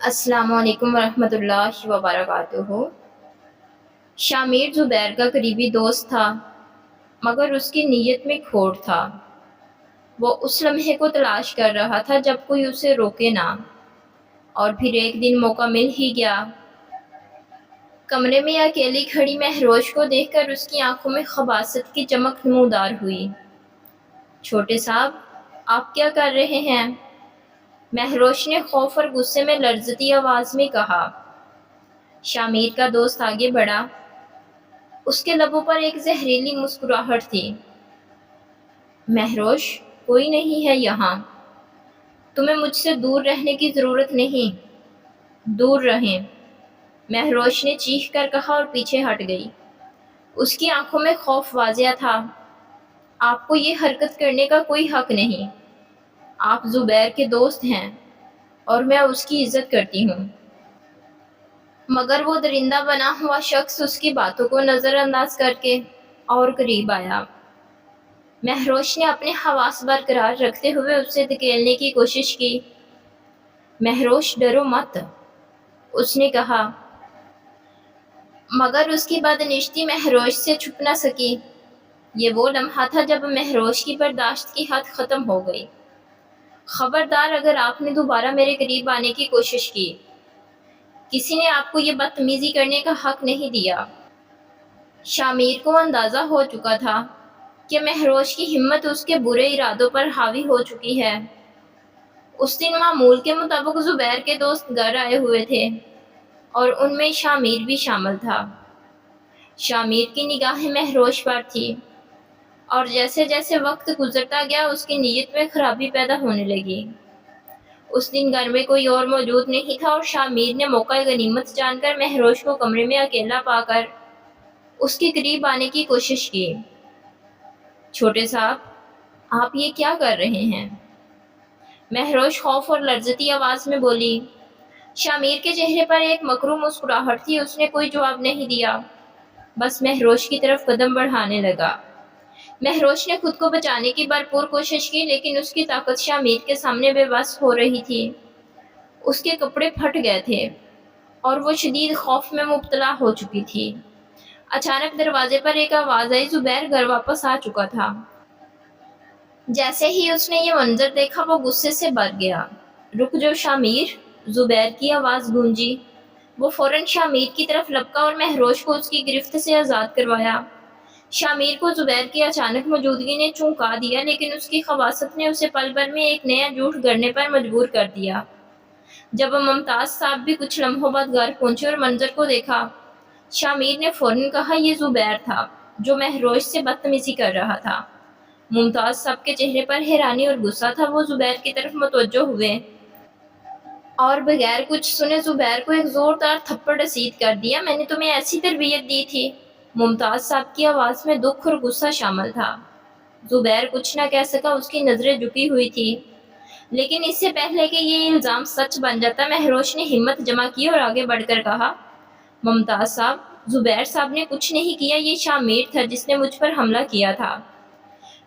السلام علیکم ورحمۃ اللہ وبرکاتہ۔ شامیر زبیر کا قریبی دوست تھا، مگر اس کی نیت میں کھوٹ تھا۔ وہ اس لمحے کو تلاش کر رہا تھا جب کوئی اسے روکے نہ، اور پھر ایک دن موقع مل ہی گیا۔ کمرے میں اکیلی کھڑی مہروش کو دیکھ کر اس کی آنکھوں میں خباثت کی چمک نمودار ہوئی۔ چھوٹے صاحب، آپ کیا کر رہے ہیں؟ مہروش نے خوف اور غصے میں لرزتی آواز میں کہا۔ شامیر کا دوست آگے بڑھا۔ اس کے لبوں پر ایک زہریلی مسکراہٹ تھی۔ مہروش، کوئی نہیں ہے یہاں۔ تمہیں مجھ سے دور رہنے کی ضرورت نہیں۔ دور رہیں، مہروش نے چیخ کر کہا اور پیچھے ہٹ گئی۔ اس کی آنکھوں میں خوف واضح تھا۔ آپ کو یہ حرکت کرنے کا کوئی حق نہیں۔ آپ زبیر کے دوست ہیں اور میں اس کی عزت کرتی ہوں۔ مگر وہ درندہ بنا ہوا شخص اس کی باتوں کو نظر انداز کر کے اور قریب آیا۔ مہروش نے اپنے حواس برقرار رکھتے ہوئے اسے دھکیلنے کی کوشش کی۔ مہروش، ڈرو مت، اس نے کہا، مگر اس کی بدنشتی مہروش سے چھپ نہ سکی۔ یہ وہ لمحہ تھا جب مہروش کی برداشت کی حد ختم ہو گئی۔ خبردار اگر آپ نے دوبارہ میرے قریب آنے کی کوشش کی۔ کسی نے آپ کو یہ بدتمیزی کرنے کا حق نہیں دیا۔ شامیر کو اندازہ ہو چکا تھا کہ مہروش کی ہمت اس کے برے ارادوں پر حاوی ہو چکی ہے۔ اس دن معمول کے مطابق زبیر کے دوست گھر آئے ہوئے تھے اور ان میں شامیر بھی شامل تھا۔ شامیر کی نگاہیں مہروش پر تھی اور جیسے جیسے وقت گزرتا گیا اس کی نیت میں خرابی پیدا ہونے لگی۔ اس دن گھر میں کوئی اور موجود نہیں تھا اور شامیر نے موقع غنیمت جان کر مہروش کو کمرے میں اکیلا پا کر اس کے قریب آنے کی کوشش کی۔ چھوٹے صاحب، آپ یہ کیا کر رہے ہیں؟ مہروش خوف اور لرزتی آواز میں بولی۔ شامیر کے چہرے پر ایک مکروہ مسکراہٹ تھی۔ اس نے کوئی جواب نہیں دیا، بس مہروش کی طرف قدم بڑھانے لگا۔ مہروش نے خود کو بچانے کی بھرپور کوشش کی، لیکن اس کی طاقت شامیر کے سامنے بے بس ہو رہی تھی۔ اس کے کپڑے پھٹ گئے تھے اور وہ شدید خوف میں مبتلا ہو چکی تھی۔ اچانک دروازے پر ایک آواز آئی۔ زبیر گھر واپس آ چکا تھا۔ جیسے ہی اس نے یہ منظر دیکھا وہ غصے سے بھر گیا۔ رک جاؤ شامیر، زبیر کی آواز گونجی۔ وہ فوراً شامیر کی طرف لپکا اور مہروش کو اس کی گرفت سے آزاد کروایا۔ شامیر کو زبیر کی اچانک موجودگی نے چونکا دیا، لیکن اس کی خباثت نے اسے پل بھر میں ایک نیا جھوٹ گڑھنے پر مجبور کر دیا۔ جب ممتاز صاحب بھی کچھ لمحوں بعد گھر پہنچے اور منظر کو دیکھا، شامیر نے فوراً کہا یہ زبیر تھا جو مہروش سے بدتمیزی کر رہا تھا۔ ممتاز صاحب کے چہرے پر حیرانی اور غصہ تھا۔ وہ زبیر کی طرف متوجہ ہوئے اور بغیر کچھ سنے زبیر کو ایک زوردار تھپڑ رسید کر دیا۔ میں نے تمہیں ایسی تربیت دی تھی؟ ممتاز صاحب کی آواز میں دکھ اور غصہ شامل تھا۔ زبیر کچھ نہ کہہ سکا، اس کی نظریں جھکی ہوئی تھی۔ لیکن اس سے پہلے کہ یہ الزام سچ بن جاتا، مہروش نے ہمت جمع کی اور آگے بڑھ کر کہا، ممتاز صاحب، زبیر صاحب نے کچھ نہیں کیا، یہ شامیر تھا جس نے مجھ پر حملہ کیا تھا۔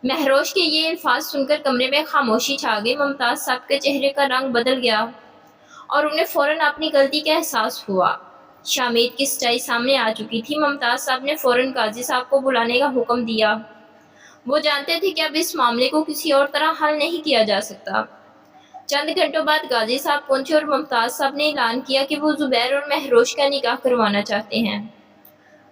مہروش کے یہ الفاظ سن کر کمرے میں خاموشی چھا گئی۔ ممتاز صاحب کے چہرے کا رنگ بدل گیا اور انہیں فوراً اپنی غلطی کا احساس ہوا۔ شامیر کی سچائی سامنے آ چکی تھی۔ ممتاز صاحب نے فوراً قاضی صاحب کو بلانے کا حکم دیا۔ وہ جانتے تھے کہ اب اس معاملے کو کسی اور طرح حل نہیں کیا جا سکتا۔ چند گھنٹوں بعد قاضی صاحب پہنچے اور ممتاز صاحب نے اعلان کیا کہ وہ زبیر اور مہروش کا نکاح کروانا چاہتے ہیں۔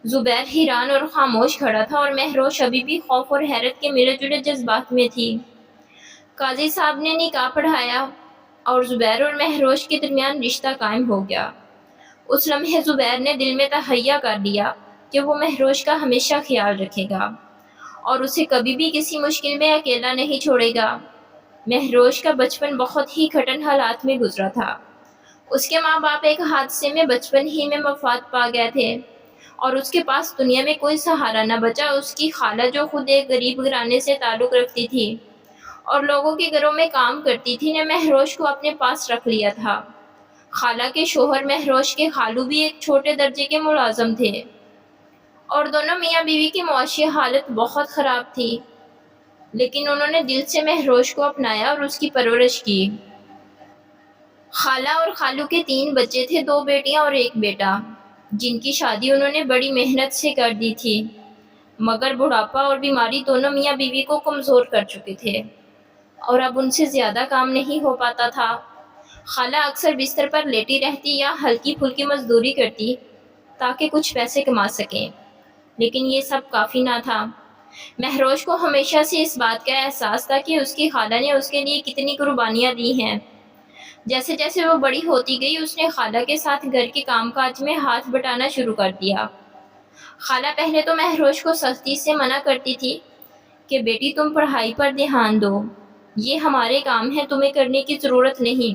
زبیر حیران اور خاموش کھڑا تھا اور مہروش ابھی بھی خوف اور حیرت کے ملے جلے جذبات میں تھی۔ قاضی صاحب نے نکاح پڑھایا اور زبیر اور مہروش کے درمیان رشتہ قائم ہو گیا۔ اس لمحے زبیر نے دل میں تہیہ کر لیا کہ وہ مہروش کا ہمیشہ خیال رکھے گا اور اسے کبھی بھی کسی مشکل میں اکیلا نہیں چھوڑے گا۔ مہروش کا بچپن بہت ہی کٹھن حالات میں گزرا تھا۔ اس کے ماں باپ ایک حادثے میں بچپن ہی میں وفات پا گئے تھے اور اس کے پاس دنیا میں کوئی سہارا نہ بچا۔ اس کی خالہ جو خود ایک غریب گھرانے سے تعلق رکھتی تھی اور لوگوں کے گھروں میں کام کرتی تھی، نے مہروش کو اپنے پاس رکھ لیا تھا۔ خالہ کے شوہر مہروش کے خالو بھی ایک چھوٹے درجے کے ملازم تھے اور دونوں میاں بیوی کی معاشی حالت بہت خراب تھی، لیکن انہوں نے دل سے مہروش کو اپنایا اور اس کی پرورش کی۔ خالہ اور خالو کے 3 بچے تھے، 2 بیٹیاں اور 1 بیٹا، جن کی شادی انہوں نے بڑی محنت سے کر دی تھی، مگر بڑھاپا اور بیماری دونوں میاں بیوی کو کمزور کر چکے تھے اور اب ان سے زیادہ کام نہیں ہو پاتا تھا۔ خالہ اکثر بستر پر لیٹی رہتی یا ہلکی پھلکی مزدوری کرتی تاکہ کچھ پیسے کما سکیں، لیکن یہ سب کافی نہ تھا۔ مہروش کو ہمیشہ سے اس بات کا احساس تھا کہ اس کی خالہ نے اس کے لیے کتنی قربانیاں دی ہیں۔ جیسے جیسے وہ بڑی ہوتی گئی، اس نے خالہ کے ساتھ گھر کے کام کاج میں ہاتھ بٹانا شروع کر دیا۔ خالہ پہلے تو مہروش کو سختی سے منع کرتی تھی کہ بیٹی تم پڑھائی پر دھیان دو، یہ ہمارے کام ہیں، تمہیں کرنے کی ضرورت نہیں۔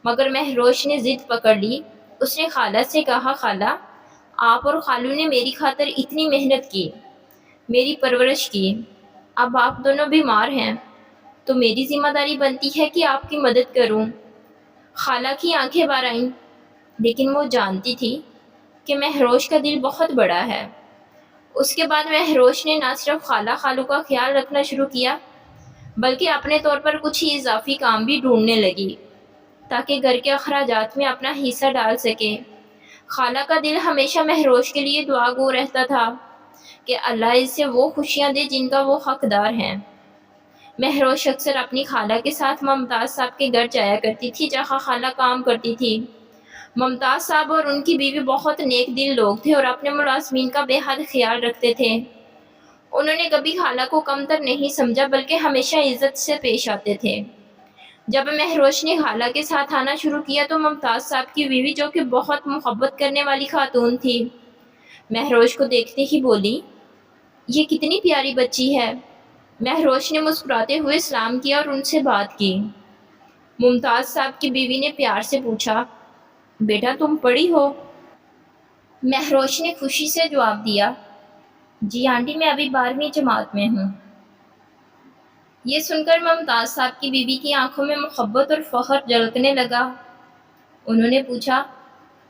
مگر مہروش نے ضد پکڑ لی۔ اس نے خالہ سے کہا، خالہ آپ اور خالو نے میری خاطر اتنی محنت کی، میری پرورش کی، اب آپ دونوں بیمار ہیں تو میری ذمہ داری بنتی ہے کہ آپ کی مدد کروں۔ خالہ کی آنکھیں بھر آئیں، لیکن وہ جانتی تھی کہ مہروش کا دل بہت بڑا ہے۔ اس کے بعد مہروش نے نہ صرف خالہ خالو کا خیال رکھنا شروع کیا، بلکہ اپنے طور پر کچھ ہی اضافی کام بھی ڈھونڈنے لگی تاکہ گھر کے اخراجات میں اپنا حصہ ڈال سکے۔ خالہ کا دل ہمیشہ مہروش کے لیے دعا گو رہتا تھا کہ اللہ اسے وہ خوشیاں دے جن کا وہ حقدار ہے۔ مہروش اکثر اپنی خالہ کے ساتھ ممتاز صاحب کے گھر جایا کرتی تھی جہاں خالہ کام کرتی تھی۔ ممتاز صاحب اور ان کی بیوی بہت نیک دل لوگ تھے اور اپنے ملازمین کا بے حد خیال رکھتے تھے۔ انہوں نے کبھی خالہ کو کمتر نہیں سمجھا بلکہ ہمیشہ عزت سے پیش آتے تھے۔ جب مہروش نے خالہ کے ساتھ آنا شروع کیا تو ممتاز صاحب کی بیوی، جو کہ بہت محبت کرنے والی خاتون تھی، مہروش کو دیکھتے ہی بولی، یہ کتنی پیاری بچی ہے۔ مہروش نے مسکراتے ہوئے سلام کیا اور ان سے بات کی۔ ممتاز صاحب کی بیوی نے پیار سے پوچھا، بیٹا تم پڑھی ہو؟ مہروش نے خوشی سے جواب دیا، جی آنٹی میں ابھی 12ویں جماعت میں ہوں۔ یہ سن کر ممتاز صاحب کی بیوی کی آنکھوں میں محبت اور فخر جھلکنے لگا۔ انہوں نے پوچھا،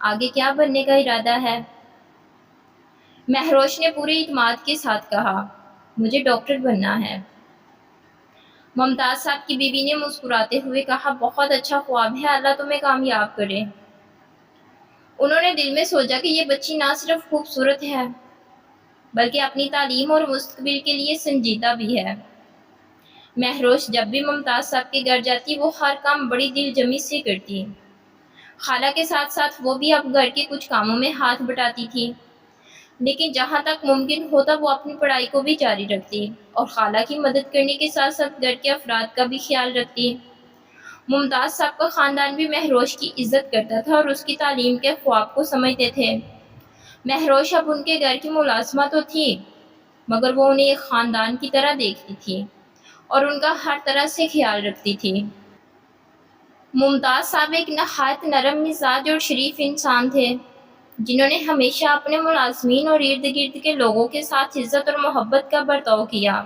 آگے کیا بننے کا ارادہ ہے؟ مہروش نے پورے اعتماد کے ساتھ کہا، مجھے ڈاکٹر بننا ہے۔ ممتاز صاحب کی بیوی نے مسکراتے ہوئے کہا، بہت اچھا خواب ہے، اللہ تمہیں کامیاب کرے۔ انہوں نے دل میں سوچا کہ یہ بچی نہ صرف خوبصورت ہے بلکہ اپنی تعلیم اور مستقبل کے لیے سنجیدہ بھی ہے۔ مہروش جب بھی ممتاز صاحب کے گھر جاتی وہ ہر کام بڑی دل جمی سے کرتی۔ خالہ کے ساتھ ساتھ وہ بھی اب گھر کے کچھ کاموں میں ہاتھ بٹاتی تھی، لیکن جہاں تک ممکن ہوتا وہ اپنی پڑھائی کو بھی جاری رکھتی اور خالہ کی مدد کرنے کے ساتھ ساتھ گھر کے افراد کا بھی خیال رکھتی۔ ممتاز صاحب کا خاندان بھی مہروش کی عزت کرتا تھا اور اس کی تعلیم کے خواب کو سمجھتے تھے۔ مہروش اب ان کے گھر کی ملازمہ تو تھی، مگر وہ انہیں ایک خاندان کی طرح دیکھتی تھی اور ان کا ہر طرح سے خیال رکھتی تھی۔ ممتاز صاحب ایک نہایت نرم مزاج اور شریف انسان تھے، جنہوں نے ہمیشہ اپنے ملازمین اور ارد گرد کے لوگوں کے ساتھ عزت اور محبت کا برتاؤ کیا۔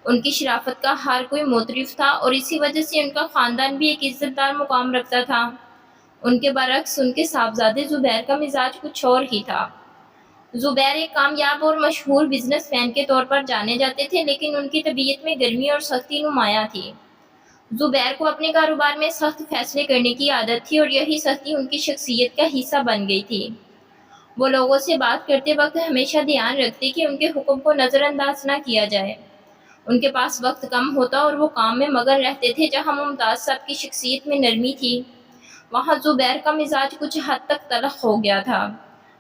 ان کی شرافت کا ہر کوئی معترف تھا اور اسی وجہ سے ان کا خاندان بھی ایک عزت دار مقام رکھتا تھا۔ ان کے برعکس ان کے صاحبزادے زبیر کا مزاج کچھ اور ہی تھا۔ زبیر ایک کامیاب اور مشہور بزنس مین کے طور پر جانے جاتے تھے، لیکن ان کی طبیعت میں گرمی اور سختی نمایاں تھی۔ زبیر کو اپنے کاروبار میں سخت فیصلے کرنے کی عادت تھی اور یہی سختی ان کی شخصیت کا حصہ بن گئی تھی۔ وہ لوگوں سے بات کرتے وقت ہمیشہ دھیان رکھتے کہ ان کے حکم کو نظر انداز نہ کیا جائے۔ ان کے پاس وقت کم ہوتا اور وہ کام میں مگن رہتے تھے۔ جہاں ممتاز صاحب کی شخصیت میں نرمی تھی، وہاں زبیر کا مزاج کچھ حد تک تلخ ہو گیا تھا،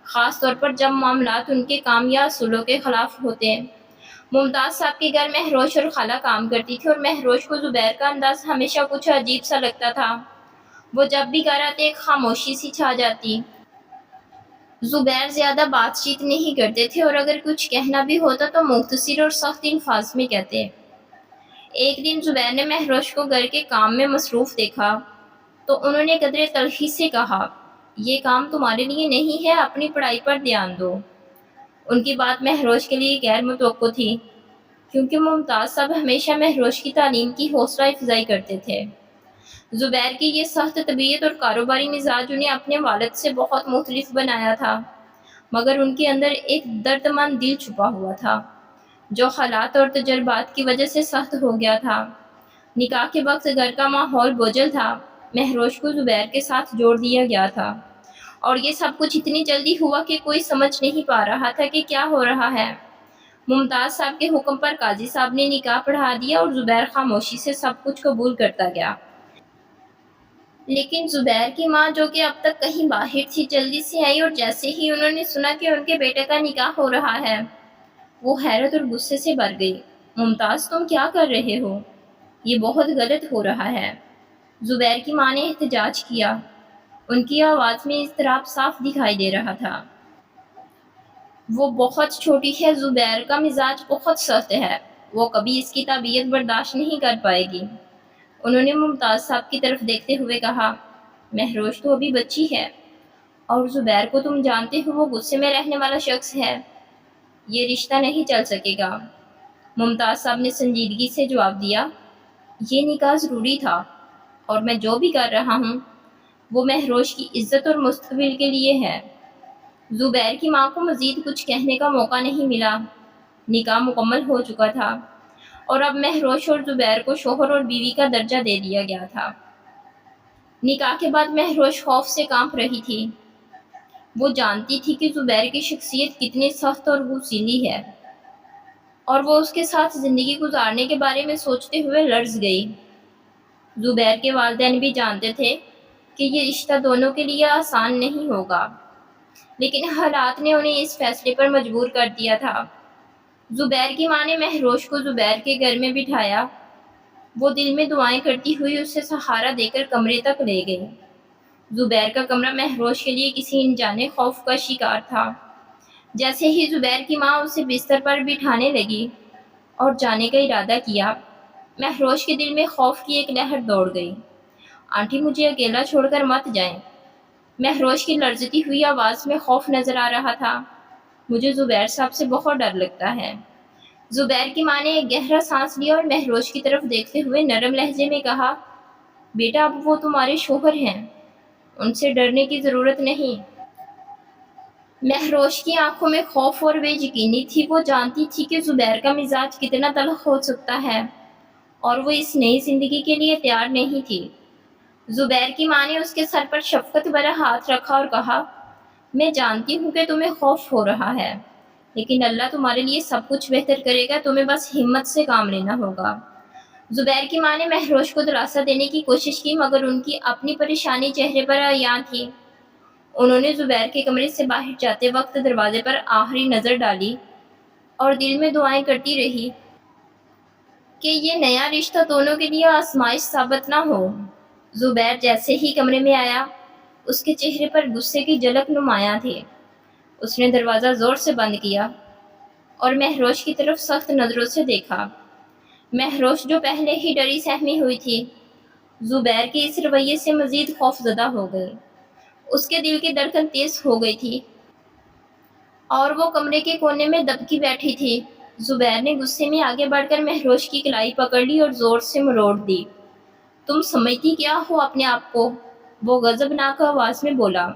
خاص طور پر جب معاملات ان کے کام یا اصولوں کے خلاف ہوتے۔ ممتاز صاحب کے گھر مہروش اور خالہ کام کرتی تھی اور مہروش کو زبیر کا انداز ہمیشہ کچھ عجیب سا لگتا تھا۔ وہ جب بھی گھر آتے ایک خاموشی سی چھا جاتی۔ زبیر زیادہ بات چیت نہیں کرتے تھے اور اگر کچھ کہنا بھی ہوتا تو مختصر اور سخت الفاظ میں کہتے۔ ایک دن زبیر نے مہروش کو گھر کے کام میں مصروف دیکھا تو انہوں نے قدرے تلخی سے کہا، یہ کام تمہارے لیے نہیں ہے، اپنی پڑھائی پر دھیان دو۔ ان کی بات مہروش کے لیے غیر متوقع تھی، کیونکہ ممتاز صاحب ہمیشہ مہروش کی تعلیم کی حوصلہ افزائی کرتے تھے۔ زبیر کی یہ سخت طبیعت اور کاروباری مزاج انہیں اپنے والد سے بہت مختلف بنایا تھا، مگر ان کے اندر ایک دردمند دل چھپا ہوا تھا جو حالات اور تجربات کی وجہ سے سخت ہو گیا تھا۔ نکاح کے وقت گھر کا ماحول بوجھل تھا۔ مہروش کو زبیر کے ساتھ جوڑ دیا گیا تھا، اور یہ سب کچھ اتنی جلدی ہوا کہ کوئی سمجھ نہیں پا رہا تھا کہ کیا ہو رہا ہے۔ ممتاز صاحب کے حکم پر قاضی صاحب نے نکاح پڑھا دیا اور زبیر خاموشی سے سب کچھ قبول کرتا گیا۔ لیکن زبیر کی ماں، جو کہ اب تک کہیں باہر تھی، جلدی سے آئی، اور جیسے ہی انہوں نے سنا کہ ان کے بیٹے کا نکاح ہو رہا ہے، وہ حیرت اور غصے سے بھر گئی۔ ممتاز، تم کیا کر رہے ہو؟ یہ بہت غلط ہو رہا ہے۔ زبیر کی ماں نے احتجاج کیا۔ ان کی آواز میں اضطراب صاف دکھائی دے رہا تھا۔ وہ بہت چھوٹی ہے، زبیر کا مزاج بہت سخت ہے، وہ کبھی اس کی طبیعت برداشت نہیں کر پائے گی۔ انہوں نے ممتاز صاحب کی طرف دیکھتے ہوئے کہا، مہروش تو ابھی بچی ہے، اور زبیر کو تم جانتے ہو، وہ غصے میں رہنے والا شخص ہے، یہ رشتہ نہیں چل سکے گا۔ ممتاز صاحب نے سنجیدگی سے جواب دیا، یہ نکاح ضروری تھا، اور میں جو بھی کر رہا ہوں وہ مہروش کی عزت اور مستقبل کے لیے ہے۔ زبیر کی ماں کو مزید کچھ کہنے کا موقع نہیں ملا۔ نکاح مکمل ہو چکا تھا، اور اب مہروش اور زبیر کو شوہر اور بیوی کا درجہ دے دیا گیا تھا۔ نکاح کے بعد مہروش خوف سے کانپ رہی تھی۔ وہ جانتی تھی کہ زبیر کی شخصیت کتنی سخت اور غصیلی ہے، اور وہ اس کے ساتھ زندگی گزارنے کے بارے میں سوچتے ہوئے لرز گئی۔ زبیر کے والدین بھی جانتے تھے کہ یہ رشتہ دونوں کے لیے آسان نہیں ہوگا، لیکن حالات نے انہیں اس فیصلے پر مجبور کر دیا تھا۔ زبیر کی ماں نے مہروش کو زبیر کے گھر میں بٹھایا۔ وہ دل میں دعائیں کرتی ہوئی اسے سہارا دے کر کمرے تک لے گئی۔ زبیر کا کمرہ مہروش کے لیے کسی انجانے خوف کا شکار تھا۔ جیسے ہی زبیر کی ماں اسے بستر پر بٹھانے لگی اور جانے کا ارادہ کیا، مہروش کے دل میں خوف کی ایک لہر دوڑ گئی۔ آنٹی، مجھے اکیلا چھوڑ کر مت جائیں۔ مہروش کی لرزتی ہوئی آواز میں خوف نظر آ رہا تھا۔ مجھے زبیر صاحب سے بہت ڈر لگتا ہے۔ زبیر کی ماں نے ایک گہرا سانس لیا اور مہروش کی طرف دیکھتے ہوئے نرم لہجے میں کہا، بیٹا، اب وہ تمہارے شوہر ہیں، ان سے ڈرنے کی ضرورت نہیں۔ مہروش کی آنکھوں میں خوف اور بے یقینی تھی۔ وہ جانتی تھی کہ زبیر کا مزاج کتنا تلخ ہو سکتا ہے، اور وہ اس نئی زندگی کے لیے تیار نہیں تھی۔ زبیر کی ماں نے اس کے سر پر شفقت بھرا ہاتھ رکھا اور کہا، میں جانتی ہوں کہ تمہیں خوف ہو رہا ہے، لیکن اللہ تمہارے لیے سب کچھ بہتر کرے گا، تمہیں بس ہمت سے کام لینا ہوگا۔ زبیر کی ماں نے مہروش کو دلاسا دینے کی کوشش کی، مگر ان کی اپنی پریشانی چہرے پر عیاں تھی۔ انہوں نے زبیر کے کمرے سے باہر جاتے وقت دروازے پر آخری نظر ڈالی اور دل میں دعائیں کرتی رہی کہ یہ نیا رشتہ دونوں کے لیے آزمائش ثابت نہ ہو۔ زبیر جیسے ہی کمرے میں آیا، اس کے چہرے پر غصے کی جھلک نمایاں تھی۔ اس نے دروازہ زور سے بند کیا اور مہروش کی طرف سخت نظروں سے دیکھا۔ مہروش، جو پہلے ہی ڈری سہمی ہوئی تھی، زبیر کے اس رویے سے مزید خوف زدہ ہو گئی۔ اس کے دل کی دھڑکن تیز ہو گئی تھی اور وہ کمرے کے کونے میں دبکی بیٹھی تھی۔ زبیر نے غصے میں آگے بڑھ کر مہروش کی کلائی پکڑ لی اور زور سے مروڑ دی۔ تم سمجھتی کیا ہو اپنے آپ کو؟ وہ غضبناک آواز میں بولا۔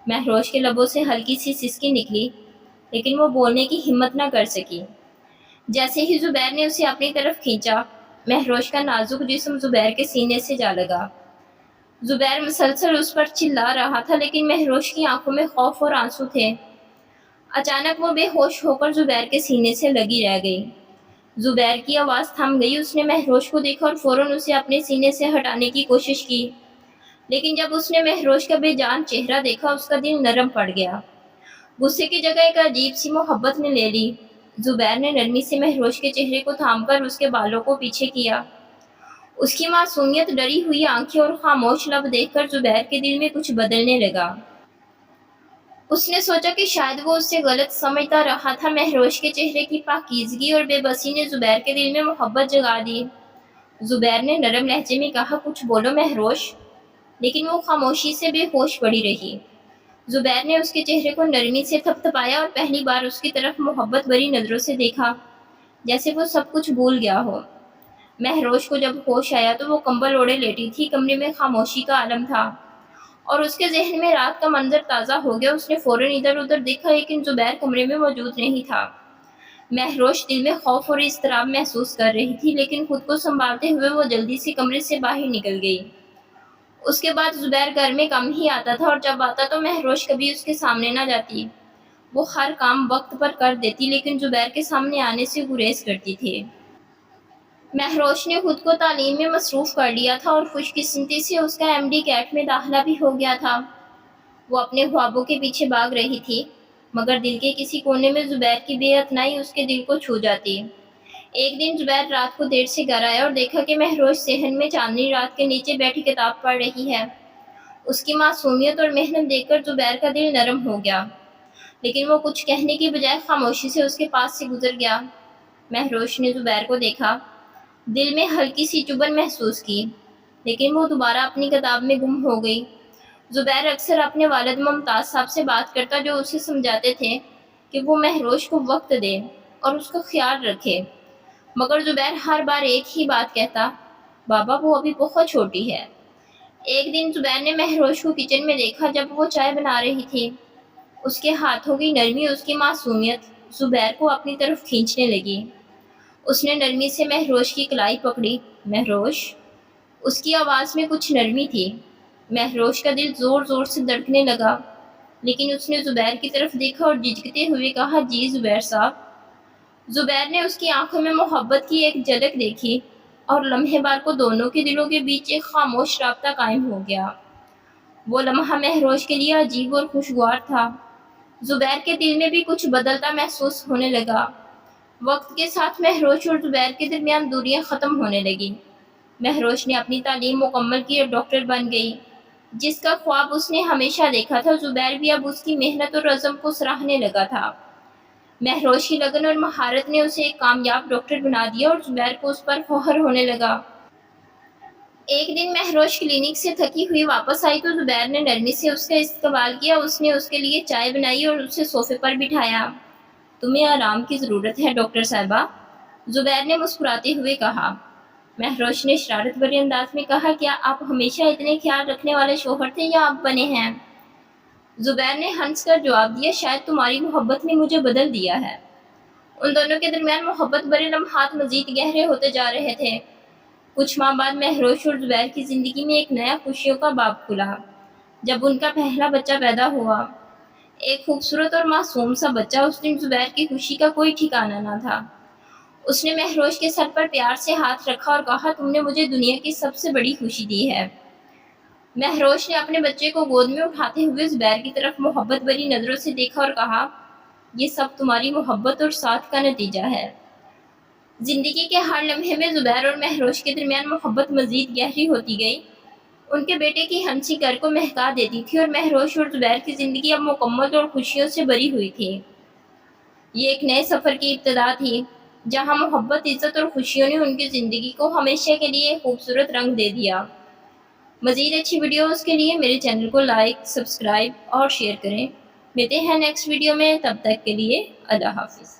مہروش کے لبوں سے ہلکی سی سسکی نکلی، لیکن وہ بولنے کی ہمت نہ کر سکی۔ جیسے ہی زبیر نے اسے اپنی طرف کھینچا، مہروش کا نازک جسم زبیر کے سینے سے جا لگا۔ زبیر مسلسل اس پر چلا رہا تھا، لیکن مہروش کی آنکھوں میں خوف اور آنسو تھے۔ اچانک وہ بے ہوش ہو کر زبیر کے سینے سے لگی رہ گئی۔ زبیر کی آواز تھم گئی۔ اس نے مہروش کو دیکھا اور فوراً اسے اپنے سینے سے ہٹانے کی کوشش کی، لیکن جب اس نے مہروش کا بے جان چہرہ دیکھا، اس کا دل نرم پڑ گیا۔ غصے کی جگہ ایک عجیب سی محبت نے لے لی۔ زبیر نے نرمی سے مہروش کے چہرے کو تھام کر اس کے بالوں کو پیچھے کیا۔ اس کی معصومیت، ڈری ہوئی آنکھیں اور خاموش لب دیکھ کر زبیر کے دل میں کچھ بدلنے لگا۔ اس نے سوچا کہ شاید وہ اسے غلط سمجھتا رہا تھا۔ مہروش کے چہرے کی پاکیزگی اور بے بسی نے زبیر کے دل میں محبت جگا دی۔ زبیر نے نرم لہجے میں کہا، کچھ بولو مہروش، لیکن وہ خاموشی سے بے ہوش پڑی رہی۔ زبیر نے اس کے چہرے کو نرمی سے تھپتھپایا اور پہلی بار اس کی طرف محبت بھری نظروں سے دیکھا، جیسے وہ سب کچھ بھول گیا ہو۔ مہروش کو جب ہوش آیا تو وہ کمبل اوڑھے لیٹی تھی۔ کمرے میں خاموشی کا عالم تھا اور اس کے ذہن میں رات کا منظر تازہ ہو گیا۔ اس نے فوراً ادھر ادھر دیکھا، لیکن زبیر کمرے میں موجود نہیں تھا۔ مہروش دل میں خوف اور اضطراب محسوس کر رہی تھی، لیکن خود کو سنبھالتے ہوئے وہ جلدی سے کمرے سے باہر نکل گئی۔ اس کے بعد زبیر گھر میں کم ہی آتا تھا، اور جب آتا تو مہروش کبھی اس کے سامنے نہ جاتی۔ وہ ہر کام وقت پر کر دیتی، لیکن زبیر کے سامنے آنے سے گریز کرتی تھی۔ مہروش نے خود کو تعلیم میں مصروف کر لیا تھا، اور خوش قسمتی سے اس کا ایم ڈی کیٹ میں داخلہ بھی ہو گیا تھا۔ وہ اپنے خوابوں کے پیچھے بھاگ رہی تھی، مگر دل کے کسی کونے میں زبیر کی بے اعتنائی اس کے دل کو چھو جاتی۔ ایک دن زبیر رات کو دیر سے گھر آیا اور دیکھا کہ مہروش صحن میں چاندنی رات کے نیچے بیٹھی کتاب پڑھ رہی ہے۔ اس کی معصومیت اور محنت دیکھ کر زبیر کا دل نرم ہو گیا، لیکن وہ کچھ کہنے کی بجائے خاموشی سے اس کے پاس سے گزر گیا۔ مہروش نے زبیر کو دیکھا، دل میں ہلکی سی چبھن محسوس کی، لیکن وہ دوبارہ اپنی کتاب میں گم ہو گئی۔ زبیر اکثر اپنے والد ممتاز صاحب سے بات کرتا، جو اسے سمجھاتے تھے کہ وہ مہروش کو وقت دے اور اس کا خیال رکھے، مگر زبیر ہر بار ایک ہی بات کہتا، بابا وہ ابھی بہت چھوٹی ہے۔ ایک دن زبیر نے مہروش کو کچن میں دیکھا جب وہ چائے بنا رہی تھی۔ اس کے ہاتھوں کی نرمی، اس کی معصومیت زبیر کو اپنی طرف کھینچنے لگی۔ اس نے نرمی سے مہروش کی کلائی پکڑی۔ مہروش، اس کی آواز میں کچھ نرمی تھی۔ مہروش کا دل زور زور سے دھڑکنے لگا، لیکن اس نے زبیر کی طرف دیکھا اور جھجکتے ہوئے کہا، جی زبیر صاحب۔ زبیر نے اس کی آنکھوں میں محبت کی ایک جھلک دیکھی، اور لمحے بار کو دونوں کے دلوں کے بیچ ایک خاموش رابطہ قائم ہو گیا۔ وہ لمحہ مہروش کے لیے عجیب اور خوشگوار تھا۔ زبیر کے دل میں بھی کچھ بدلتا محسوس ہونے لگا۔ وقت کے ساتھ مہروش اور زبیر کے درمیان دوریاں ختم ہونے لگیں۔ مہروش نے اپنی تعلیم مکمل کی اور ڈاکٹر بن گئی، جس کا خواب اس نے ہمیشہ دیکھا تھا۔ زبیر بھی اب اس کی محنت اور عزم کو سراہنے لگا تھا۔ مہروش کی لگن اور مہارت نے اسے ایک کامیاب ڈاکٹر بنا دیا، اور زبیر کو اس پر فخر ہونے لگا۔ ایک دن مہروش کلینک سے تھکی ہوئی واپس آئی تو زبیر نے نرمی سے اس کا استقبال کیا۔ اس نے اس کے لیے چائے بنائی اور اسے صوفے پر بٹھایا۔ تمہیں آرام کی ضرورت ہے ڈاکٹر صاحبہ، زبیر نے مسکراتے ہوئے کہا۔ مہروش نے شرارت بھرے انداز میں کہا، کیا آپ ہمیشہ اتنے خیال رکھنے والے شوہر تھے یا اب بنے ہیں؟ زبیر نے ہنس کر جواب دیا، شاید تمہاری محبت نے مجھے بدل دیا ہے۔ ان دونوں کے درمیان محبت بھرے لمحات مزید گہرے ہوتے جا رہے تھے۔ کچھ ماہ بعد مہروش اور زبیر کی زندگی میں ایک نیا خوشیوں کا باب کھلا، جب ان کا پہلا بچہ پیدا ہوا۔ ایک خوبصورت اور معصوم سا بچہ۔ اس دن زبیر کی خوشی کا کوئی ٹھکانہ نہ تھا۔ اس نے مہروش کے سر پر پیار سے ہاتھ رکھا اور کہا، تم نے مجھے دنیا کی سب سے بڑی خوشی دی ہے۔ مہروش نے اپنے بچے کو گود میں اٹھاتے ہوئے زبیر کی طرف محبت بھری نظروں سے دیکھا اور کہا، یہ سب تمہاری محبت اور ساتھ کا نتیجہ ہے۔ زندگی کے ہر لمحے میں زبیر اور مہروش کے درمیان محبت مزید گہری ہوتی گئی۔ ان کے بیٹے کی ہنسی گھر کو مہکا دیتی تھی، اور مہروش اور زبیر کی زندگی اب مکمل اور خوشیوں سے بھری ہوئی تھی۔ یہ ایک نئے سفر کی ابتدا تھی، جہاں محبت، عزت اور خوشیوں نے ان کی زندگی کو ہمیشہ کے لیے خوبصورت رنگ دے دیا۔ مزید اچھی ویڈیوز کے لیے میرے چینل کو لائک، سبسکرائب اور شیئر کریں۔ ملتے ہیں نیکسٹ ویڈیو میں، تب تک کے لیے اللہ حافظ۔